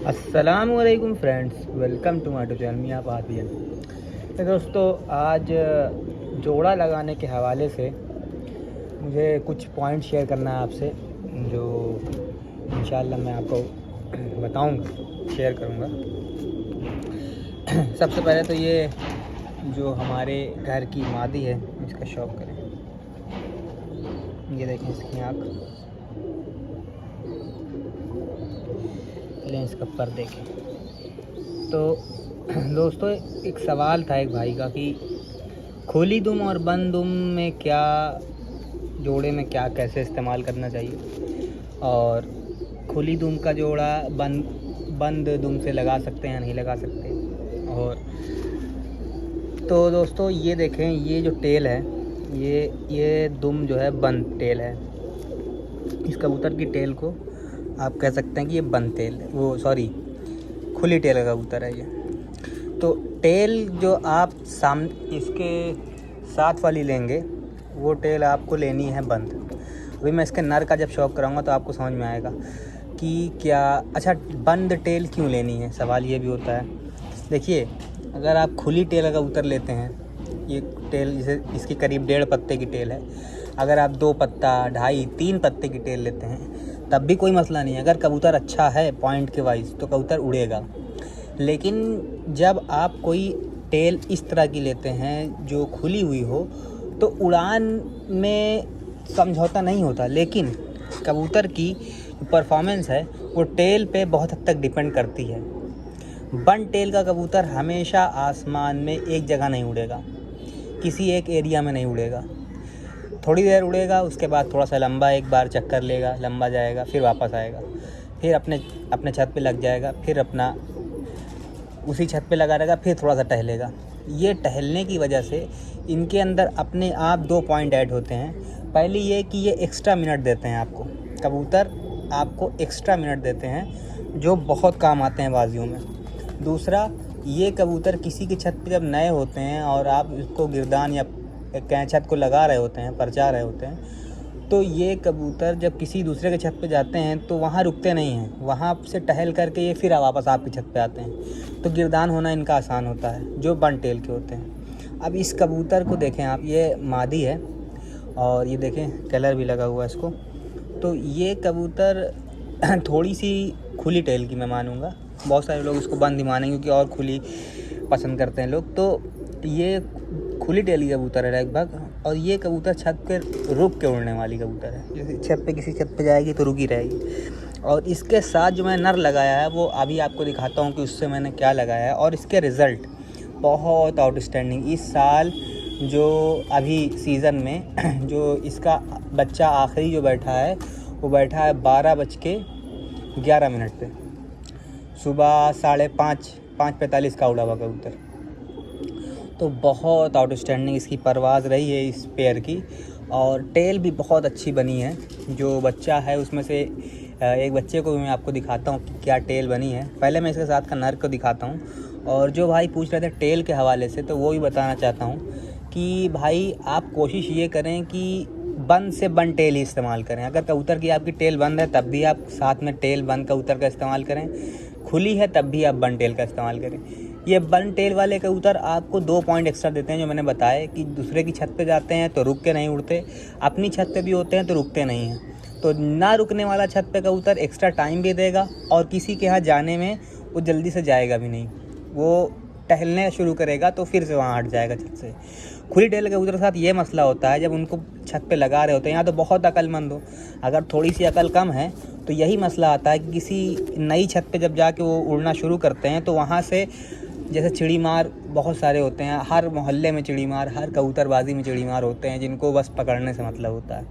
अस्सलामुअलैकुम friends, welcome to my channel मियां पातियन। तो दोस्तों, आज जोड़ा लगाने के हवाले से मुझे कुछ पॉइंट शेयर करना है आपसे, जो इंशाल्लाह मैं आपको बताऊंगा, शेयर करूंगा। सबसे पहले तो ये जो हमारे घर की मादी है, इसका शौक करें। ये देखें इसकी आँख, इसका पर देखें। तो दोस्तों, एक सवाल था एक भाई का कि खुली दुम और बंद दुम में क्या, जोड़े में क्या कैसे इस्तेमाल करना चाहिए, और खुली दुम का जोड़ा बंद दुम से लगा सकते हैं या नहीं लगा सकते। और तो दोस्तों, ये देखें, ये जो टेल है, ये दुम जो है बंद टेल है। इस कबूतर की टेल को आप कह सकते हैं कि ये बंद टेल है, वो सॉरी खुली टेल का कबूतर है ये। तो टेल जो आप इसके साथ वाली लेंगे, वो टेल आपको लेनी है बंद। अभी मैं इसके नर का जब शौक कराऊंगा तो आपको समझ में आएगा कि क्या अच्छा बंद टेल क्यों लेनी है। सवाल ये भी होता है। देखिए, अगर आप खुली टेल का कबूतर लेते हैं, ये टेल जैसे इसकी करीब 1.5 पत्ते की टेल है, अगर आप 2 पत्ता 2.5 3 पत्ते की टेल लेते हैं तब भी कोई मसला नहीं है। अगर कबूतर अच्छा है पॉइंट के वाइज तो कबूतर उड़ेगा। लेकिन जब आप कोई टेल इस तरह की लेते हैं जो खुली हुई हो, तो उड़ान में समझौता नहीं होता। लेकिन कबूतर की परफॉर्मेंस है वो टेल पे बहुत हद तक डिपेंड करती है। बंद टेल का कबूतर हमेशा आसमान में एक जगह नहीं उड़ेगा, किसी एक एरिया में नहीं उड़ेगा। थोड़ी देर उड़ेगा, उसके बाद थोड़ा सा लंबा एक बार चक्कर लेगा, लंबा जाएगा, फिर वापस आएगा, फिर अपने छत पे लग जाएगा, फिर अपना उसी छत पे लगा रहेगा, फिर थोड़ा सा टहलेगा। ये टहलने की वजह से इनके अंदर अपने आप 2 पॉइंट ऐड होते हैं। पहली ये कि ये एक्स्ट्रा मिनट देते हैं आपको, कबूतर आपको एक्स्ट्रा मिनट देते हैं जो बहुत काम आते हैं बाजियों में। दूसरा, ये कबूतर किसी की छत पे जब नए होते हैं और आप इसको गिरदान या छत को लगा रहे होते हैं, परचा रहे होते हैं, तो ये कबूतर जब किसी दूसरे के छत पे जाते हैं तो वहाँ रुकते नहीं हैं, वहाँ से टहल करके ये फिर वापस आपकी छत पे आते हैं। तो गिरदान होना इनका आसान होता है, जो बंद टेल के होते हैं। अब इस कबूतर को देखें आप, ये मादी है और ये देखें कलर भी लगा हुआ है इसको। तो ये कबूतर थोड़ी सी खुली टेल की मैं मानूँगा। बहुत सारे लोग इसको बंद ही मानेंगे क्योंकि और खुली पसंद करते हैं लोग। तो ये खुली टेल की कबूतर है लगभग, और ये कबूतर छत पे रुक के उड़ने वाली कबूतर है। जैसे छत पे किसी छत पे जाएगी तो रुकी रहेगी। और इसके साथ जो मैं नर लगाया है वो अभी आपको दिखाता हूँ कि उससे मैंने क्या लगाया है, और इसके रिज़ल्ट बहुत आउटस्टैंडिंग। इस साल जो अभी सीज़न में जो इसका बच्चा आखिरी जो बैठा है, वो बैठा है 12:11 पे, सुबह 5:45 का उड़ा हुआ कबूतर। तो बहुत आउटस्टैंडिंग इसकी परवाज़ रही है इस पेयर की, और टेल भी बहुत अच्छी बनी है। जो बच्चा है उसमें से एक बच्चे को भी मैं आपको दिखाता हूँ कि क्या टेल बनी है। पहले मैं इसके साथ का नर को दिखाता हूँ। और जो भाई पूछ रहे थे टेल के हवाले से, तो वो भी बताना चाहता हूँ कि भाई आप कोशिश ये करें कि बंद से बंद टेल ही इस्तेमाल करें। अगर कबूतर की आपकी टेल बंद है तब भी आप साथ में टेल बंद कबूतर का इस्तेमाल करें, खुली है तब भी आप बंद टेल का इस्तेमाल करें। ये बंद टेल वाले कबूतर आपको 2 पॉइंट एक्स्ट्रा देते हैं, जो मैंने बताया कि दूसरे की छत पे जाते हैं तो रुक के नहीं उड़ते, अपनी छत पे भी होते हैं तो रुकते नहीं हैं। तो ना रुकने वाला छत पे कबूतर एक्स्ट्रा टाइम भी देगा, और किसी के यहाँ जाने में वो जल्दी से जाएगा भी नहीं, वो टहलने शुरू करेगा तो फिर से वहाँ हट जाएगा छत से। खुली टेल के कबूतर के साथ ये मसला होता है, जब उनको छत पे लगा रहे होते हैं, या तो बहुत अक्लमंद हो, अगर थोड़ी सी अकल कम है तो यही मसला आता है कि किसी नई छत पे जब जाके वो उड़ना शुरू करते हैं तो वहाँ से जैसे चिड़ी मार बहुत सारे होते हैं, हर मोहल्ले में चिड़ी मार, हर कबूतरबाजी में चिड़ी मार होते हैं, जिनको बस पकड़ने से मतलब होता है।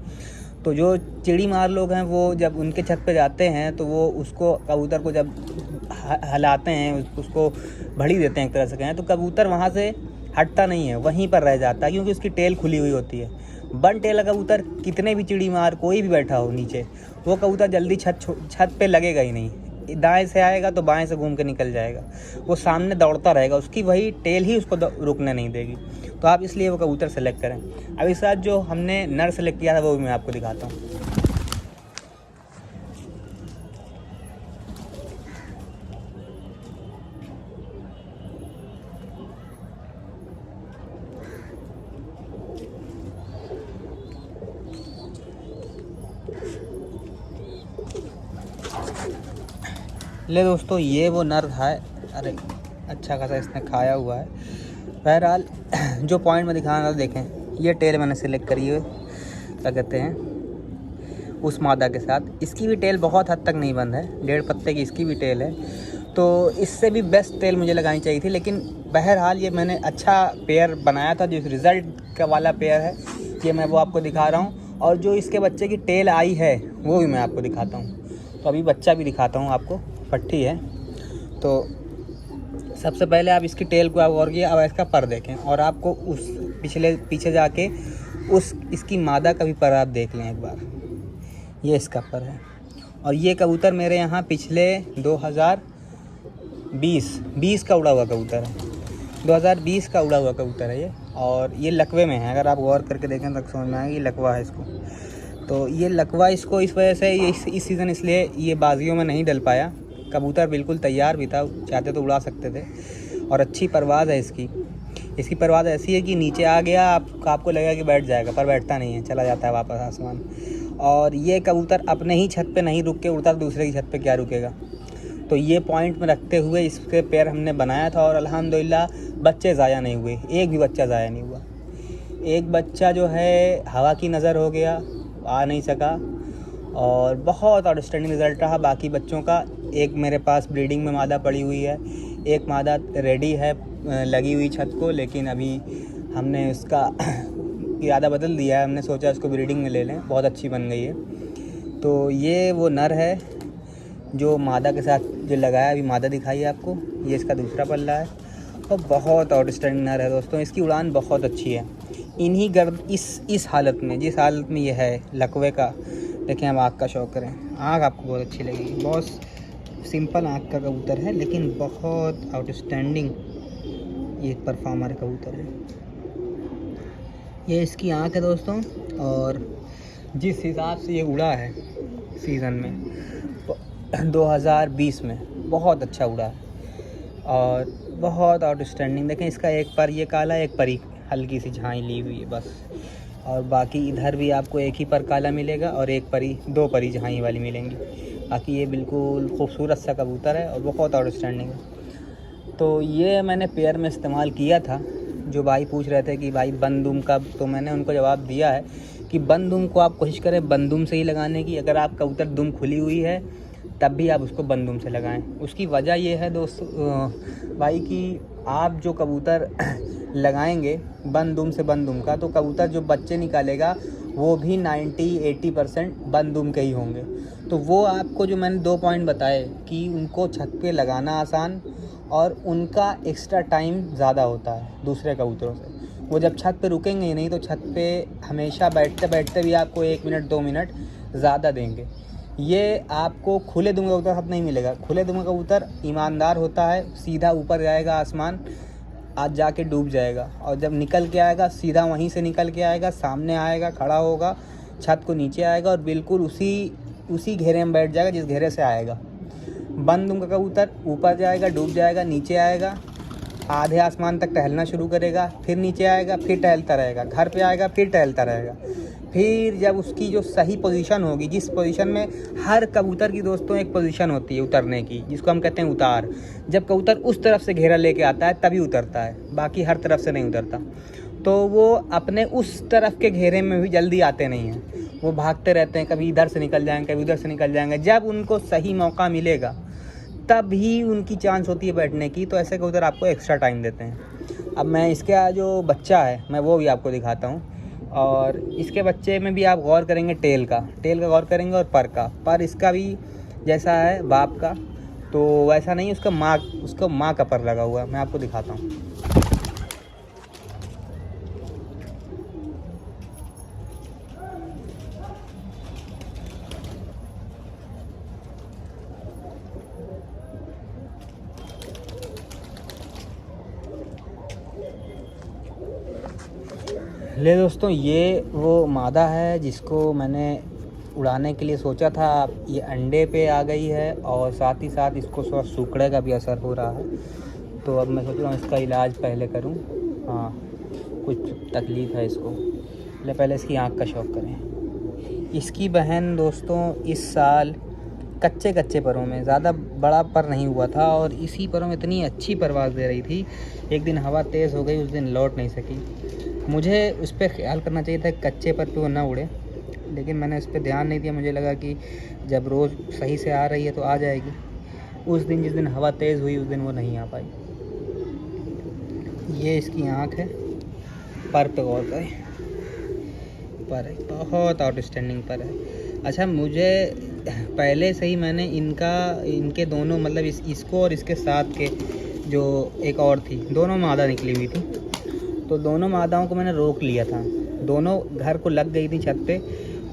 तो जो चिड़ी मार लोग हैं वो जब उनके छत पे जाते हैं तो वो उसको कबूतर को जब हिलाते हैं, उसको भड़ी देते हैं एक तरह से कहें, तो कबूतर वहाँ से हटता नहीं है, वहीं पर रह जाता है, क्योंकि उसकी टेल खुली हुई होती है। बंद टेल कबूतर कितने भी चिड़ी मार कोई भी बैठा हो नीचे, वो कबूतर जल्दी छत पे लगेगा ही नहीं। दाएं से आएगा तो बाएं से घूम के निकल जाएगा, वो सामने दौड़ता रहेगा, उसकी वही टेल ही उसको रुकने नहीं देगी। तो आप इसलिए वो कबूतर सेलेक्ट करें। अब इस साथ जो हमने नर सेलेक्ट किया था वो भी मैं आपको दिखाता हूँ। ले दोस्तों, ये वो नर था। अरे अच्छा खासा इसने खाया हुआ है। बहरहाल जो पॉइंट मैं दिखा रहा था, देखें ये टेल मैंने सेलेक्ट करी है, क्या कहते हैं, उस मादा के साथ। इसकी भी टेल बहुत हद तक नहीं बंद है, 1.5 पत्ते की इसकी भी टेल है, तो इससे भी बेस्ट टेल मुझे लगानी चाहिए थी। लेकिन बहरहाल ये मैंने अच्छा पेयर बनाया था। जो रिज़ल्ट का वाला पेयर है ये मैं वो आपको दिखा रहा हूँ, और जो इसके बच्चे की टेल आई है वो भी मैं आपको दिखाता हूँ। तो अभी बच्चा भी दिखाता हूँ आपको, पट्टी है। तो सबसे पहले आप इसकी टेल को आप गौर किए, अब इसका पर देखें, और आपको उस पीछे जाके उस इसकी मादा का भी पर आप देख लें एक बार। ये इसका पर है, और ये कबूतर मेरे यहाँ पिछले 2020 का उड़ा हुआ कबूतर है। 2020 का उड़ा हुआ कबूतर है ये, और ये लकवे में है। अगर आप गौर करके देखें तो समझ में आएगा ये लकवा है इसको। तो ये लकवा इसको इस वजह से इस सीज़न इसलिए ये बाजियों में नहीं डल पाया। कबूतर बिल्कुल तैयार भी था, चाहते तो उड़ा सकते थे, और अच्छी परवाज़ है इसकी परवाज़ ऐसी है कि नीचे आ गया आपको लगेगा कि बैठ जाएगा, पर बैठता नहीं है, चला जाता है वापस आसमान। और ये कबूतर अपने ही छत पे नहीं रुक के उड़ता, तो दूसरे की छत पे क्या रुकेगा। तो ये पॉइंट में रखते हुए इसके पैर हमने बनाया था, और अल्हम्दुलिल्लाह बच्चे ज़ाया नहीं हुए, एक भी बच्चा ज़ाया नहीं हुआ। एक बच्चा जो है हवा की नज़र हो गया, आ नहीं सका, और बहुत आउटस्टैंडिंग रिज़ल्ट रहा बाकी बच्चों का। एक मेरे पास ब्रीडिंग में मादा पड़ी हुई है, एक मादा रेडी है लगी हुई छत को, लेकिन अभी हमने उसका इरादा बदल दिया है। हमने सोचा उसको ब्रीडिंग में ले लें, बहुत अच्छी बन गई है। तो ये वो नर है जो मादा के साथ जो लगाया, अभी मादा दिखाई आपको, ये इसका दूसरा पल्ला है, और बहुत आउटस्टैंडिंग नर है दोस्तों। इसकी उड़ान बहुत अच्छी है। इन्हीं गर्द इस हालत में, जिस हालत में ये है लकवे का, देखें हम आँख का शौक़ करें, आँख आपको बहुत अच्छी लगेगी। बहुत सिंपल आँख का कबूतर है, लेकिन बहुत आउटस्टैंडिंग ये परफॉर्मर कबूतर है। ये इसकी आँख है दोस्तों, और जिस हिसाब से ये उड़ा है सीज़न में 2020 में, बहुत अच्छा उड़ा है और बहुत आउटस्टैंडिंग। देखें इसका एक पर ये काला, एक पर ही हल्की सी झाई ली हुई है बस, और बाकी इधर भी आपको एक ही पर काला मिलेगा और एक परी, 2 परी झाई वाली मिलेंगी। बाकी ये बिल्कुल खूबसूरत सा कबूतर है और बहुत आउटस्टैंडिंग है। तो ये मैंने पेयर में इस्तेमाल किया था। जो भाई पूछ रहे थे कि भाई बंद दुम का, तो मैंने उनको जवाब दिया है कि बंद दुम को आप कोशिश करें बंद दुम से ही लगाने की। अगर आप कबूतर दुम खुली हुई है तब भी आप उसको बंद दुम से लगाएं। उसकी वजह ये है दोस्तों भाई कि आप जो कबूतर लगाएंगे बंद दुम से बंद दुम का, तो कबूतर जो बच्चे निकालेगा वो भी 90-80% बंद दुम के ही होंगे। तो वो आपको जो मैंने 2 पॉइंट बताए कि उनको छत पे लगाना आसान और उनका एक्स्ट्रा टाइम ज़्यादा होता है दूसरे कबूतरों से। वो जब छत पे रुकेंगे ही नहीं, तो छत पे हमेशा बैठते बैठते भी आपको 1 मिनट 2 मिनट ज़्यादा देंगे। ये आपको खुले दुम कबूतर साथ नहीं मिलेगा। खुले दुम कबूतर ईमानदार होता है, सीधा ऊपर जाएगा आसमान, आज जाके डूब जाएगा, और जब निकल के आएगा सीधा वहीं से निकल के आएगा, सामने आएगा, खड़ा होगा, छत को नीचे आएगा और बिल्कुल उसी घेरे में बैठ जाएगा जिस घेरे से आएगा। बंद दुम का कबूतर ऊपर जाएगा, डूब जाएगा, नीचे आएगा, आधे आसमान तक टहलना शुरू करेगा, फिर नीचे आएगा, फिर टहलता रहेगा, घर पे आएगा, फिर टहलता रहेगा। फिर जब उसकी जो सही पोजीशन होगी, जिस पोजीशन में हर कबूतर की दोस्तों एक पोजीशन होती है उतरने की, जिसको हम कहते हैं उतार। जब कबूतर उस तरफ से घेरा लेके आता है तभी उतरता है, बाकी हर तरफ से नहीं उतरता। तो वो अपने उस तरफ के घेरे में भी जल्दी आते नहीं हैं, वो भागते रहते हैं, कभी इधर से निकल जाएंगे, कभी उधर से निकल जाएंगे। जब उनको सही मौका मिलेगा तब ही उनकी चांस होती है बैठने की। तो ऐसे कबूतर आपको एक्स्ट्रा टाइम देते हैं। अब मैं इसका जो बच्चा है मैं वो भी आपको दिखाता हूँ, और इसके बच्चे में भी आप गौर करेंगे टेल का गौर करेंगे, और पर इसका भी जैसा है बाप का, तो वैसा नहीं, उसका माँ का पर लगा हुआ है। मैं आपको दिखाता हूँ। ले दोस्तों, ये वो मादा है जिसको मैंने उड़ाने के लिए सोचा था। ये अंडे पे आ गई है, और साथ ही साथ इसको थोड़ा सूखड़े का भी असर हो रहा है। तो अब मैं सोच रहा हूँ इसका इलाज पहले करूँ। हाँ, कुछ तकलीफ़ है इसको, पहले इसकी आँख का शौक़ करें। इसकी बहन दोस्तों इस साल कच्चे कच्चे परों में, ज़्यादा बड़ा पर नहीं हुआ था और इसी परों में इतनी अच्छी परवाज़ दे रही थी। एक दिन हवा तेज़ हो गई, उस दिन लौट नहीं सकी। मुझे उस पर ख्याल करना चाहिए था कच्चे पर पे वो ना उड़े, लेकिन मैंने उस पर ध्यान नहीं दिया। मुझे लगा कि जब रोज़ सही से आ रही है तो आ जाएगी। उस दिन जिस दिन हवा तेज़ हुई उस दिन वो नहीं आ पाई। ये इसकी आँख है, पर पे गौर करें, पर है बहुत आउटस्टैंडिंग पर है। अच्छा, मुझे पहले से ही मैंने इनके दोनों मतलब इसको और इसके साथ के जो एक और थी, दोनों मादा निकली हुई थी, तो दोनों मादाओं को मैंने रोक लिया था। दोनों घर को लग गई थी छत पे,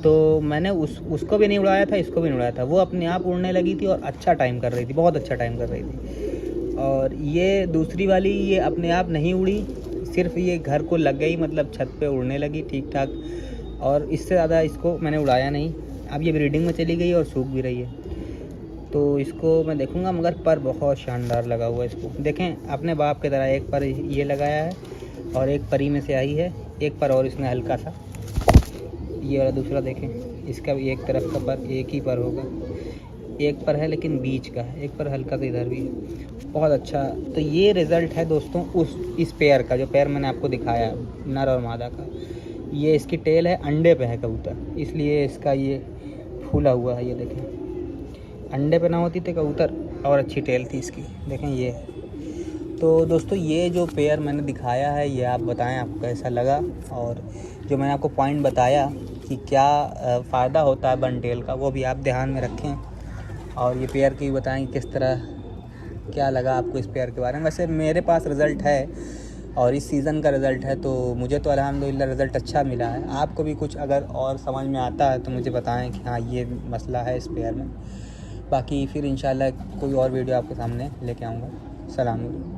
तो मैंने उसको भी नहीं उड़ाया था, इसको भी नहीं उड़ाया था। वो अपने आप उड़ने लगी थी और अच्छा टाइम कर रही थी, बहुत अच्छा टाइम कर रही थी। और ये दूसरी वाली ये अपने आप नहीं उड़ी, सिर्फ ये घर को लग गई, मतलब छत पे उड़ने लगी ठीक ठाक, और इससे ज़्यादा इसको मैंने उड़ाया नहीं। अब ये ब्रीडिंग में चली गई और सूख भी रही है, तो इसको मैं देखूँगा, मगर पर बहुत शानदार लगा हुआ है इसको। देखें अपने बाप की तरह, एक पर ये लगाया है और एक परी में से आई है, एक पर और इसने हल्का सा, ये वाला दूसरा देखें, इसका भी एक तरफ का पर एक ही पर होगा, एक पर है लेकिन बीच का है, एक पर हल्का सा इधर भी है। बहुत अच्छा। तो ये रिज़ल्ट है दोस्तों इस पेयर का, जो पेयर मैंने आपको दिखाया नर और मादा का। ये इसकी टेल है, अंडे पे है कबूतर, इसलिए इसका ये फूला हुआ है। ये देखें, अंडे पे ना होती तो कबूतर और अच्छी टेल थी इसकी। देखें ये है। तो दोस्तों ये जो पेयर मैंने दिखाया है, ये आप बताएं आपको कैसा लगा, और जो मैंने आपको पॉइंट बताया कि क्या फ़ायदा होता है बन टेल का, वो भी आप ध्यान में रखें। और ये पेयर की बताएं किस तरह, क्या लगा आपको इस पेयर के बारे में। वैसे मेरे पास रिज़ल्ट है और इस सीज़न का रिज़ल्ट है, तो मुझे तो अल्हम्दुलिल्लाह रिज़ल्ट अच्छा मिला है। आपको भी कुछ अगर और समझ में आता है तो मुझे बताएं कि हाँ ये मसला है इस पेयर में। बाकी फिर इंशाल्लाह कोई और वीडियो आपके सामने लेके आऊँगा। सलाम अलैकुम।